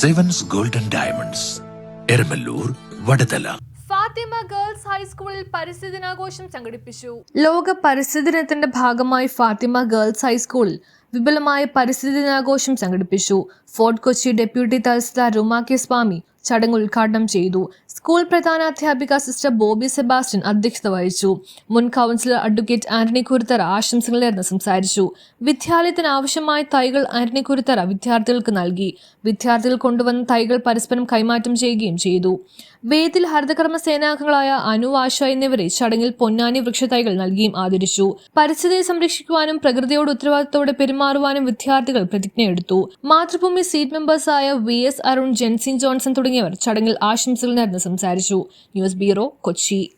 Sevens golden diamonds, Eramallur, Vadathala. Fathima girls ഹൈസ്കൂളിൽ പരിസ്ഥിതി ദിനാഘോഷം സംഘടിപ്പിച്ചു. ലോക പരിസ്ഥിതി ദിനത്തിന്റെ ഭാഗമായി ഫാത്തിമ ഗേൾസ് ഹൈസ്കൂളിൽ വിപുലമായ പരിസ്ഥിതി ദിനാഘോഷം സംഘടിപ്പിച്ചു. ഫോർട്ട് കൊച്ചി ഡെപ്യൂട്ടി തഹസിൽദാർ റുമ കെ സ്വാമി ചടങ്ങ് ഉദ്ഘാടനം ചെയ്തു. സ്കൂൾ പ്രധാനാധ്യാപിക സിസ്റ്റർ ബോബി സെബാസ്റ്റ്യൻ അധ്യക്ഷത വഹിച്ചു. മുൻ കൗൺസിലർ അഡ്വക്കേറ്റ് ആന്റണി കുരുത്തറ ആശംസകൾ നേർന്ന് സംസാരിച്ചു. വിദ്യാലയത്തിന് ആവശ്യമായ തൈകൾ ആന്റണി കുരുത്തറ വിദ്യാർത്ഥികൾക്ക് നൽകി. വിദ്യാർത്ഥികൾ കൊണ്ടുവന്ന തൈകൾ പരസ്പരം കൈമാറ്റം ചെയ്യുകയും ചെയ്തു. വേദിയിൽ ഹരിതകർമ്മ സേനാംഗങ്ങളായ അനു, ആശ എന്നിവരെ ചടങ്ങിൽ പൊന്നാനി വൃക്ഷത്തൈകൾ നൽകിയും ആദരിച്ചു. പരിസ്ഥിതിയെ സംരക്ഷിക്കുവാനും പ്രകൃതിയോട് ഉത്തരവാദിത്തത്തോടെ പെരുമാറുവാനും വിദ്യാർത്ഥികൾ പ്രതിജ്ഞയെടുത്തു. മാതൃഭൂമി സീറ്റ് മെമ്പേഴ്സായ VS അരുൺ, ജെൻസിൻ ജോൺസൺ തുടങ്ങിയവർ ചടങ്ങിൽ ആശംസകൾ നേർന്ന് സംസാരിച്ചു. News bureau, Kochi.